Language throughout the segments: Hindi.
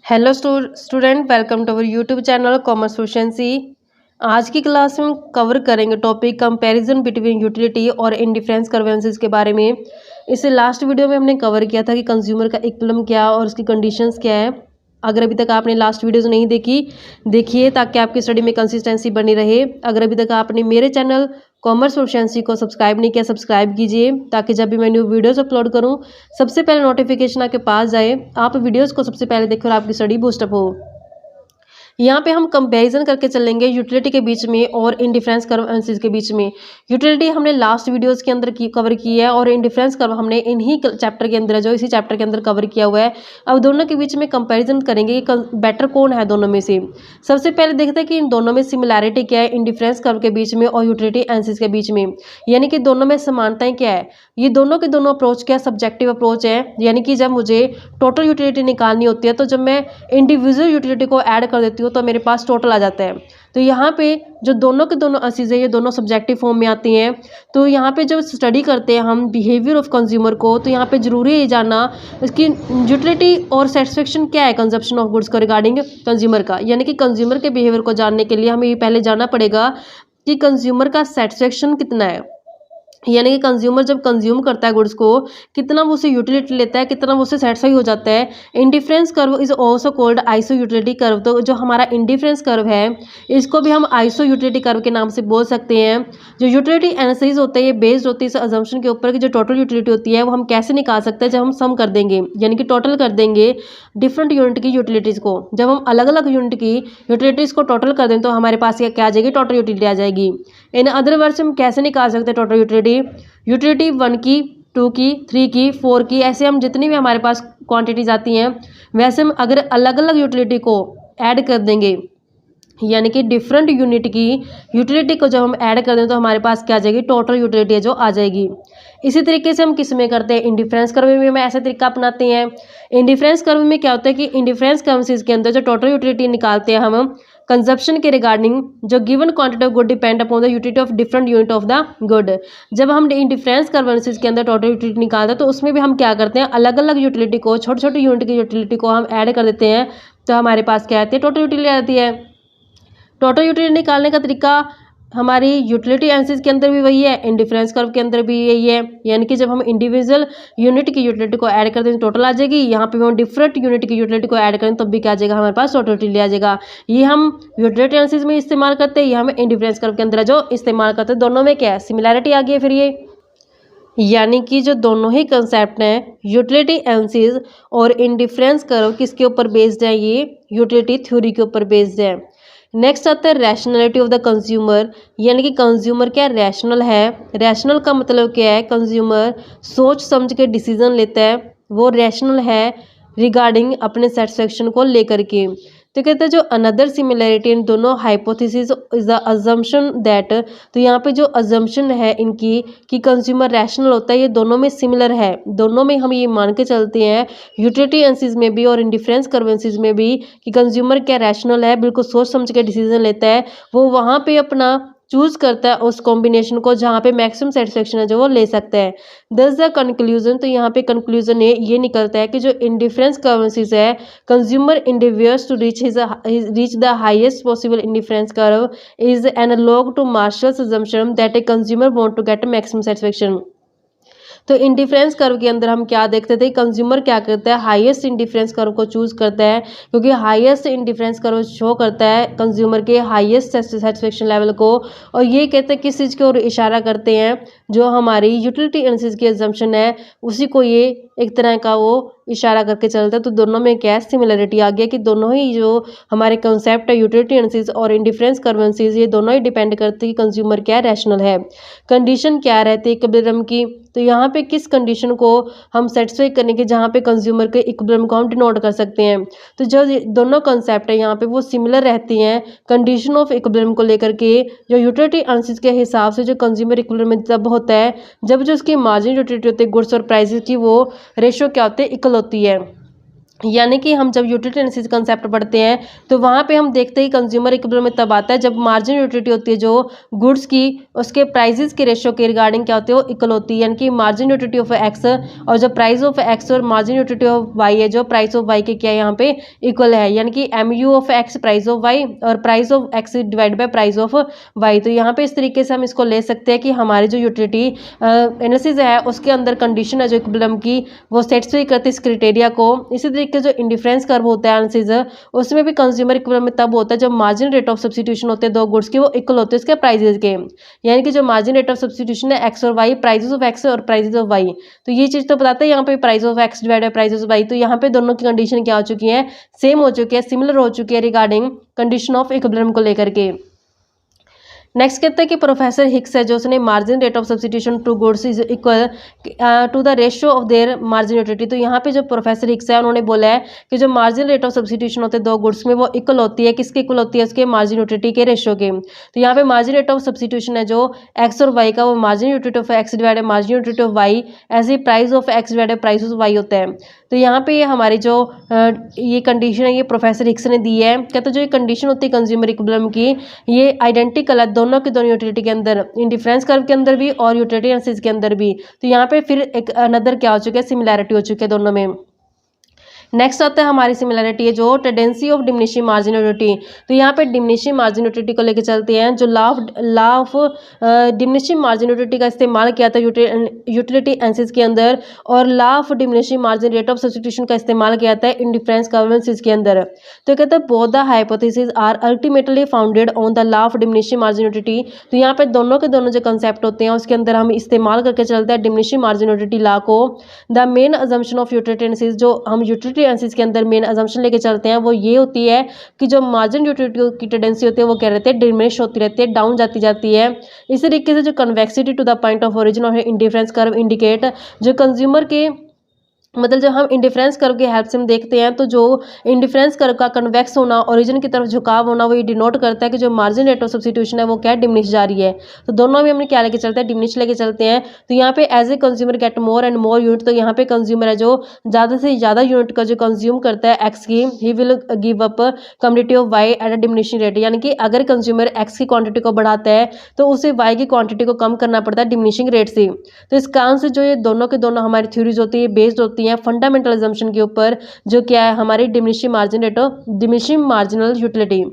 Hello student, welcome to our YouTube channel commerce proficiency. आज की क्लास में कवर करेंगे टॉपिक कंपैरिजन बिटवीन यूटिलिटी और इंडिफरेंस कर्वेंसेस के बारे में। इससे लास्ट वीडियो में हमने कवर किया था कि कंज्यूमर का इक्विलिब्रियम क्या और उसकी कंडीशंस क्या है। अगर अभी तक आपने लास्ट वीडियोस नहीं देखिए ताकि आपकी स्टडी में कंसिस्टेंसी बनी रहे। अगर अभी तक आपने मेरे चैनल कॉमर्स प्रोफिशिएंसी को सब्सक्राइब नहीं किया, सब्सक्राइब कीजिए ताकि जब भी मैं न्यू वीडियोस अपलोड करूं सबसे पहले नोटिफिकेशन आपके पास जाए, आप वीडियोस को सबसे पहले देखें और आपकी स्टडी बूस्टअप हो। यहाँ पे हम कंपैरिजन करके चलेंगे यूटिलिटी के बीच में और इंडिफरेंस कर्व एनालिसिस के बीच में। यूटिलिटी हमने लास्ट वीडियोस के अंदर कवर की है और इंडिफरेंस कर्व हमने इन्हीं चैप्टर के अंदर इसी चैप्टर के अंदर कवर किया हुआ है। अब दोनों के बीच में कंपैरिजन करेंगे कि बेटर कौन है दोनों में से। सबसे पहले देखते हैं कि इन दोनों में सिमिलैरिटी क्या है, इंडिफरेंस कर्व के बीच में और यूटिलिटी एनालिसिस के बीच में, यानी कि दोनों में समानताएं क्या है। ये दोनों के दोनों अप्रोच क्या सब्जेक्टिव अप्रोच है, यानी कि जब मुझे टोटल यूटिलिटी निकालनी होती है तो जब मैं इंडिविजुअल यूटिलिटी को ऐड कर देती हूँ तो मेरे पास टोटल आ जाता है। तो यहाँ पे जो दोनों के दोनों एनालिसिस है ये दोनों सब्जेक्टिव फॉर्म में आती हैं। तो यहाँ पे जब स्टडी करते हैं हम बिहेवियर ऑफ कंज्यूमर को, तो यहाँ पे जरूरी है जानना इसकी यूटिलिटी और सेटिस्फेक्शन क्या है कंजप्शन ऑफ गुड्स को रिगार्डिंग कंज्यूमर का, यानी कि कंज्यूमर के बिहेवियर को जानने के लिए हमें ये पहले जानना पड़ेगा कि कंज्यूमर का सेटिस्फेक्शन कितना है, यानी कि कंज्यूमर जब कंज्यूम करता है गुड्स को कितना वो उसे यूटिलिटी लेता है, कितना वो उससे सेटिस्फाई हो जाता है। Indifference curve is also called iso utility curve. तो जो हमारा इंडिफरेंस कर्व है इसको भी हम आइसो यूटिलिटी कर्व के नाम से बोल सकते हैं। जो यूटिलिटी एनालिसिस होता है ये बेस्ड होती है इस अजम्पशन के ऊपर कि जो टोटल यूटिलिटी होती है वो हम कैसे निकाल सकते हैं, जब हम सम कर देंगे यानी कि टोटल कर देंगे डिफरेंट यूनिट की यूटिलिटीज़ को। जब हम अलग अलग यूनिट की यूटिलिटीज़ को टोटल कर दें तो हमारे पास क्या आ जाएगी, टोटल यूटिलिटी आ जाएगी। इन अदर वर्ड्स हम कैसे निकाल सकते हैं टोटल यूटिलिटी, यूटिलिटी 1 की, 2 की, 3 की, 4 की, ऐसे हम जितनी भी हमारे पास क्वांटिटीज आती हैं वैसे हम अगर अलग अलग यूटिलिटी को ऐड कर देंगे, यानी कि डिफरेंट यूनिट की यूटिलिटी को जब हम ऐड कर दें तो हमारे पास क्या आ जाएगी, टोटल यूटिलिटी जो आ जाएगी। इसी तरीके से हम किस में करते हैं, इंडिफरेंस कर्व में हम ऐसे तरीका अपनाते हैं। इंडिफरेंस कर्व में क्या होता है कि इंडिफरेंस कर्व के अंदर जो टोटल यूटिलिटी निकालते हैं हम कंजप्शन के रिगार्डिंग, जो given quantity of good depend upon the utility of different unit of the good. जब हम इंडिफरेंस कर्व के अंदर टोटल यूटिलिटी निकालते हैं तो उसमें भी हम क्या करते हैं, अलग अलग यूटिलिटी को, छोटे छोटे यूनिट की यूटिलिटी को हम ऐड कर देते हैं तो हमारे पास क्या आती है, टोटल यूटिलिटी आती है। टोटल यूटिलिटी निकालने का तरीका हमारी यूटिलिटी एनालिसिस के अंदर भी वही है, इंडिफरेंस कर्व के अंदर भी यही है, यानी कि जब हम इंडिविजुअल यूनिट की यूटिलिटी को ऐड कर दें तो टोटल आ जाएगी। यहाँ पे हम डिफरेंट यूनिट की यूटिलिटी को ऐड करें तब भी क्या आ जाएगा, हमारे पास टोटल यूटिलिटी आ जाएगा। ये हम यूटिलिटी एनालिसिस में इस्तेमाल करते हैं, ये हम इंडिफरेंस कर्व के अंदर जो इस्तेमाल करते हैं। दोनों में क्या है, सिमिलैरिटी आ गई है। फिर ये यानी कि जो दोनों ही कंसेप्ट हैं यूटिलिटी एनालिसिस और इंडिफरेंस कर्व किसके ऊपर बेस्ड है, ये यूटिलिटी थ्योरी के ऊपर बेस्ड है। नेक्स्ट आता है रैशनैलिटी ऑफ द कंज्यूमर, यानी कि कंज्यूमर क्या रैशनल है। रैशनल का मतलब क्या है, कंज्यूमर सोच समझ के डिसीजन लेता है, वो रैशनल है रिगार्डिंग अपने सेटिस्फेक्शन को लेकर के। तो कहते हैं जो अनदर सिमिलैरिटी इन दोनों hypothesis is the assumption that, तो यहाँ पे जो अजम्पशन है इनकी कि कंज्यूमर रैशनल होता है, ये दोनों में सिमिलर है। दोनों में हम ये मान के चलते हैं यूटिलिटी एनालिसिस में भी और इंडिफरेंस कर्व एनालिसिस में भी कि कंज्यूमर क्या रैशनल है, बिल्कुल सोच समझ के डिसीजन लेता है, वो वहाँ पे अपना चूज़ करता है उस कॉम्बिनेशन को जहाँ पे मैक्सिमम सेटिस्फेक्शन है जो वो ले सकता है। दस द कंक्लूजन, तो यहाँ पे कंक्लूजन ये निकलता है कि जो इंडिफरेंस कर्व एनालिसिस है, consumer endeavors to reach the highest possible indifference curve is analog to Marshall's assumption that a consumer want to get maximum satisfaction। तो इंडिफरेंस कर्व के अंदर हम क्या देखते थे, कंज्यूमर क्या करता है, हाईएस्ट इंडिफरेंस कर्व को चूज करता है, क्योंकि हाईएस्ट इंडिफरेंस कर्व शो करता है कंज्यूमर के हाईएस्ट सेटिस्फेक्शन लेवल को। और ये कहते हैं किस चीज़ की ओर इशारा करते हैं, जो हमारी यूटिलिटी एनालिसिस की अजम्पशन है उसी को ये एक तरह का वो इशारा करके चलता है। तो दोनों में क्या सिमिलरिटी आ गया कि दोनों ही जो हमारे कंसेप्ट है यूटिलिटी एनालिसिस और इंडिफरेंस कर्व एनालिसिस, ये दोनों ही डिपेंड करते हैं कि कंज्यूमर क्या रैशनल है। कंडीशन क्या रहती है इक्विलिब्रियम की, तो यहाँ पे किस कंडीशन को हम सेटिस्फाई करने के, जहाँ पे कंज्यूमर के इक्विलिब्रियम को हम डिनोट कर सकते हैं। तो जो दोनों कंसेप्ट है यहाँ पे वो सिमिलर रहती हैं कंडीशन ऑफ इक्विलिब्रियम को लेकर के। जो यूटिलिटी एनालिसिस के हिसाब से जो कंज्यूमर इक्विलिब्रियम तब होता है जब जो उसकी मार्जिन यूटिलिटी होती है गुड्स और प्राइसेस की, वो रेशियो क्या होती है, इक्वल होती है। यानी कि हम जब यूटिलिटी एनालिसिस कंसेप्ट पढ़ते हैं तो वहाँ पे हम देखते हैं कंज्यूमर इक्विलिब्रियम में तब आता है जब मार्जिन यूटिलिटी होती है जो गुड्स की, उसके प्राइसेस के रेशियो के रिगार्डिंग क्या होती है, वो इक्वल होती है। यानी कि मार्जिन यूटिलिटी ऑफ एक्स और जो प्राइस ऑफ एक्स और मार्जिन यूटिलिटी ऑफ वाई है, जो प्राइस ऑफ वाई के क्या है यहाँ पे इक्वल है। यानी कि M U of X price of Y और price of X divide by price of Y. तो यहाँ पे इस तरीके से हम इसको ले सकते हैं कि हमारी जो यूटिलिटी एनालिसिस है उसके अंदर कंडीशन है जो इक्विलिब्रियम की, वो सेटिस्फाई करती है इस क्राइटेरिया को। इसी तरीके से जो इंडिफरेंस कर्व होता है एनालिसिस, उसमें भी कंज्यूमर इक्विलिब्रियम में तब होता है जब मार्जिन रेट ऑफ सब्स्टिट्यूशन होते हैं दो गुड्स के, वो इक्वल होते हैं इसके प्राइजेस के। यानी कि जो मार्जिन रेट ऑफ सब्स्टिट्यूशन है एक्स और वाई, प्राइजेस ऑफ एक्स और प्राइजेस ऑफ वाई, तो ये चीज़ तो बताता है यहाँ पे price of X divide by price of Y. तो यहाँ पे दोनों की कंडीशन क्या हो चुकी है, सेम हो चुकी है, सिमिलर हो चुकी है रिगार्डिंग कंडीशन ऑफ इक्विलिब्रियम को लेकर के। नेक्स्ट कहते हैं कि प्रोफेसर हिक्स है जो उसने margin rate of substitution two goods is equal to the ratio of their margin utility. तो यहाँ पे जो प्रोफेसर हिक्स है उन्होंने बोला है कि जो मार्जिन रेट ऑफ सब्स्टिट्यूशन होते हैं दो गुड्स में, वो इक्वल होती है, किसके इक्वल होती है, उसके मार्जिन यूटिलिटी के रेशियो के। तो यहाँ पे मार्जिन रेट ऑफ सब्स्टिट्यूशन है जो एक्स और वाई का, वो margin utility of X divide margin utility of Y, ऐसे price of X divide price of Y होता है। तो यहाँ पे हमारी जो ये कंडीशन है ये प्रोफेसर हिक्स ने दी है। कहते जो ये कंडीशन होती है कंज्यूमर इक्विलिब्रियम की, ये आइडेंटिकल है दोनों के दोनों यूटिलिटी के अंदर, इंडिफरेंस कर्व के अंदर भी और यूटिलिटी एनालिसिस के अंदर भी। तो यहाँ पे फिर एक अनदर क्या हो चुका है, सिमिलैरिटी हो चुकी है दोनों में। नेक्स्ट आता है हमारी सिमिलरिटी है जो tendency of diminishing margin utility. तो यहाँ पे डिमिनिशिंग मार्जिन यूटिलिटी को लेकर चलते हैं। जो law of diminishing margin utility का इस्तेमाल किया था यूटिलिटी एनालिसिस के अंदर, और law of diminishing margin rate of substitution का इस्तेमाल किया था इंडिफरेंस कर्व एनालिसिस के अंदर। तो कहते हैं both the hypothesis are ultimately founded on the law of diminishing margin utility. तो यहाँ पे दोनों के दोनों जो कंसेप्ट होते हैं उसके अंदर हम इस्तेमाल करके चलते हैं डिमिनिशिंग मार्जिन यूटिलिटी लॉ को। The main assumption of utility analysis, जो हम यूटिलिटी एनालिसिस के अंदर मेन अजम्पशन लेके चलते हैं वो ये होती है कि जो मार्जिन यूटिलिटी की टेंडेंसी होती है वो क्या रहती है, डिमिनिश होती रहती है, डाउन जाती है। इसी तरीके से जो convexity to the point of origin और इंडिफरेंस कर्व इंडिकेट, जो कंज्यूमर के मतलब जब हम इंडिफरेंस कर्व की हेल्प से हम देखते हैं तो जो इंडिफरेंस कर्व का कन्वेक्स होना, ओरिजिन की तरफ झुकाव होना, वो ये डिनोट करता है कि जो मार्जिन रेट ऑफ सब्स्टिट्यूशन है वो क्या डिमिनिश जा रही है। तो दोनों में हमने क्या लेके चलते हैं, डिमिनिश लेके चलते हैं। तो यहाँ पे as a consumer get more and more unit, तो यहाँ पे कंज्यूमर है जो ज़्यादा से ज़्यादा यूनिट का जो कंज्यूम करता है एक्स की, he will give up commodity of Y at a diminishing rate. यानी कि अगर कंज्यूमर एक्स की क्वांटिटी को बढ़ाता है तो उसे वाई की क्वांटिटी को कम करना पड़ता है डिमिनिशिंग रेट से। तो इस कारण से जो ये दोनों के दोनों हमारी थ्योरीज होती है बेस्ड होती हैं फंडामेंटल assumption के ऊपर, जो क्या है हमारी diminishing margin rate of diminishing marginal utility.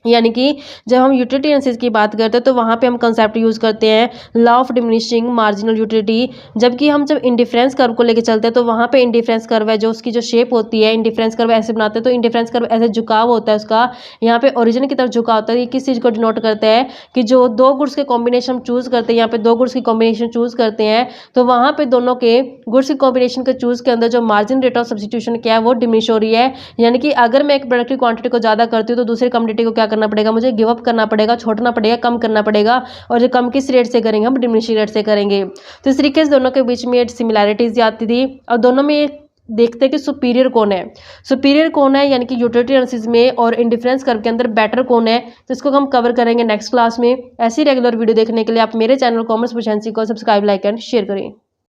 यानी कि जब हम यूटिलिटी एनालिसिस की बात करते हैं तो वहाँ पे हम कंसेप्ट यूज़ करते हैं law of diminishing marginal utility. जबकि हम जब इंडिफरेंस कर्व को लेकर चलते हैं तो वहाँ पे इंडिफरेंस कर्व है जो उसकी जो शेप होती है, इंडिफरेंस कर्व ऐसे बनाते हैं तो इंडिफरेंस कर्व ऐसे झुकाव होता है उसका, यहाँ पे ओरिजिन की तरफ झुकाव होता है। ये किस चीज़ को डिनोट करता है कि जो दो गुड्स के कॉम्बिनेशन हम चूज़ करते हैं, यहाँ पे दो गुड्स की कॉम्बिनेशन चूज़ करते हैं तो वहाँ पे दोनों के गुड्स की कॉम्बिनेशन के चूज़ के अंदर जो मार्जिन रेट ऑफ सब्स्टिट्यूशन क्या है वो डिमिनिश हो रही है। यानी कि अगर मैं एक प्रोडक्ट की क्वांटिटी को ज़्यादा करती हूँ तो दूसरी कम्युनिटी को क्या करना पड़ेगा, मुझे गिव अप करना पड़ेगा, छोड़ना पड़ेगा, कम करना पड़ेगा। और जो कम किस रेट से करेंगे, हम डिमिनिशिंग रेट से करेंगे। तो इस तरीके से दोनों के बीच में सिमिलैरिटीज आती थी और दोनों में देखते हैं कि सुपीरियर कौन है, सुपीरियर कौन है यानी कि यूटिलिटी एनालिसिस में और इंडिफरेंस कर्व के अंदर बेटर कौन है। तो इसको हम कवर करेंगे नेक्स्ट क्लास में। ऐसी रेगुलर वीडियो देखने के लिए आप मेरे चैनल कॉमर्स प्रोफिशिएंसी को सब्सक्राइब, लाइक एंड शेयर करें।